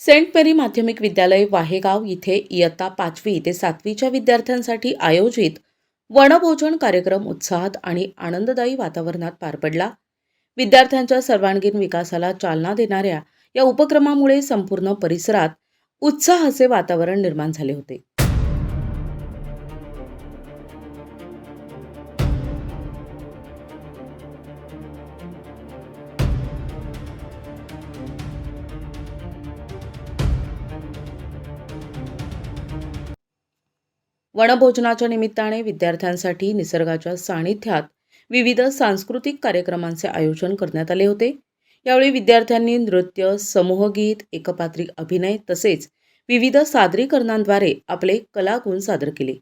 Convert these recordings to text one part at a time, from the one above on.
Saint मेरी माध्यमिक विद्यालय वाहेगाव इथे इयत्ता 5वी ते 7वीच्या विद्यार्थ्यांसाठी आयोजित वनभोजन कार्यक्रम उत्साहात आणि आनंददायी वातावरणात पार पडला. विद्यार्थ्यांच्या सर्वांगीण विकासाला चालना देणाऱ्या या उपक्रमामुळे संपूर्ण परिसरात उत्साहाचे वातावरण निर्माण झाले होते. वनभोजनाच्या निमित्ताने विद्यार्थ्यांसाठी निसर्गाच्या सानिध्यात विविध सांस्कृतिक कार्यक्रमांचे आयोजन करण्यात आले होते. यावेळी विद्यार्थ्यांनी नृत्य, समूहगीत, एकपात्री अभिनय तसेच विविध सादरीकरणांद्वारे आपले कलागुण सादर केले.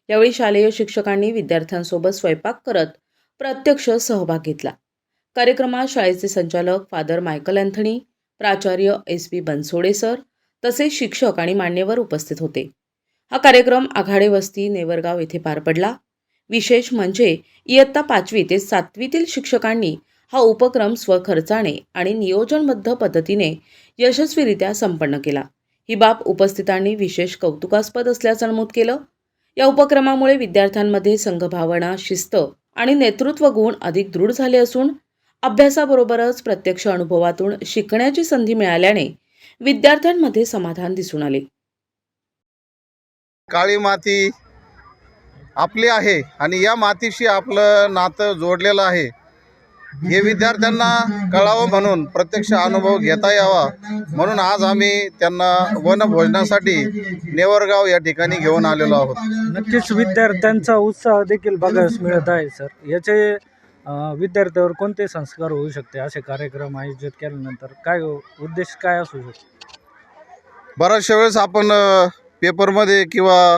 यावेळी शालेय शिक्षकांनी विद्यार्थ्यांसोबत स्वयंपाक करत प्रत्यक्ष सहभाग घेतला. कार्यक्रमात शाळेचे संचालक फादर मायकल अँथनी, प्राचार्य SP बनसोडे सर तसेच शिक्षक आणि मान्यवर उपस्थित होते. हा कार्यक्रम आघाडे वस्ती नेवरगाव येथे पार पडला. विशेष म्हणजे इयत्ता 5वी ते 7वीतील शिक्षकांनी हा उपक्रम स्वखर्चाने आणि नियोजनबद्ध पद्धतीने यशस्वीरित्या संपन्न केला. ही बाब उपस्थितांनी विशेष कौतुकास्पद असल्याचं नमूद केलं. या उपक्रमामुळे विद्यार्थ्यांमध्ये संघभावना, शिस्त आणि नेतृत्व गुण अधिक दृढ झाले असून अभ्यासाबरोबरच प्रत्यक्ष अनुभवातून शिकण्याची संधी मिळाल्याने विद्यार्थ्यांमध्ये समाधान दिसून आले. काळी माती आपली आहे आणि या मातीशी आपलं नातं जोडलेलं आहे हे विद्यार्थ्यांना कळावं म्हणून प्रत्यक्ष अनुभव घेता यावा म्हणून आज आम्ही त्यांना वनभोजनासाठी नेवरगाव या ठिकाणी घेऊन आलेलो आहोत. नक्कीच विद्यार्थ्यांचा उत्साह देखील बघायला मिळत आहे सर. याचे विद्यार्थ्यावर कोणते संस्कार होऊ शकते असे कार्यक्रम आयोजित केल्यानंतर? काय उद्देश काय असू शकतो? बऱ्याचशा वेळेस आपण पेपरमध्ये किंवा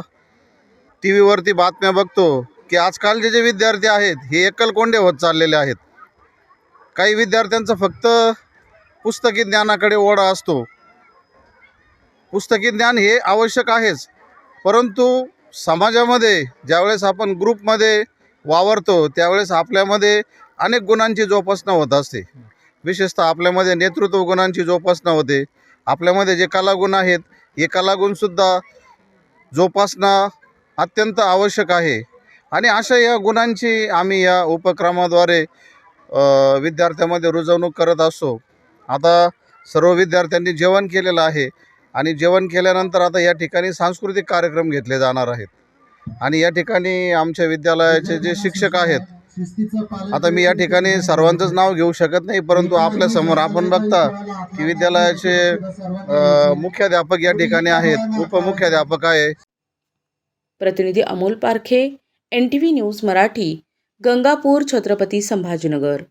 टी व्हीवरती बातम्या बघतो की आजकालचे जे विद्यार्थी आहेत हे एकलकोंडे होत चाललेले आहेत. काही विद्यार्थ्यांचं फक्त पुस्तकी ज्ञानाकडे ओढा असतो. पुस्तकी ज्ञान हे आवश्यक आहेच, परंतु समाजामध्ये ज्यावेळेस आपण ग्रुपमध्ये वावरतो त्यावेळेस आपल्यामध्ये अनेक गुणांची जोपासना होत असते. विशेषतः आपल्यामध्ये नेतृत्व गुणांची जोपासना होते. आपल्यामध्ये जे कलागुण आहेत हे कलागुणसुद्धा जोपासना अत्यंत आवश्यक आहे आणि अशा या गुणांची आम्ही या उपक्रमाद्वारे विद्यार्थ्यांमध्ये रुजवणूक करत असतो. आता सर्व विद्यार्थ्यांनी जेवण केलेलं आहे आणि जेवण केल्यानंतर आता या ठिकाणी सांस्कृतिक कार्यक्रम घेतले जाणार आहेत आणि या ठिकाणी आमच्या विद्यालयाचे जे शिक्षक आहेत, आता मी या ठिकाणी सर्वांचंच नाव घेऊ शकत नाही, परंतु आपल्यासमोर आपण बघता की विद्यालयाचे मुख्याध्यापक या ठिकाणी आहेत, उपमुख्याध्यापक आहे. प्रतिनिधी अमोल पारखे, NTV न्यूज मराठी, गंगापूर, छत्रपती संभाजीनगर.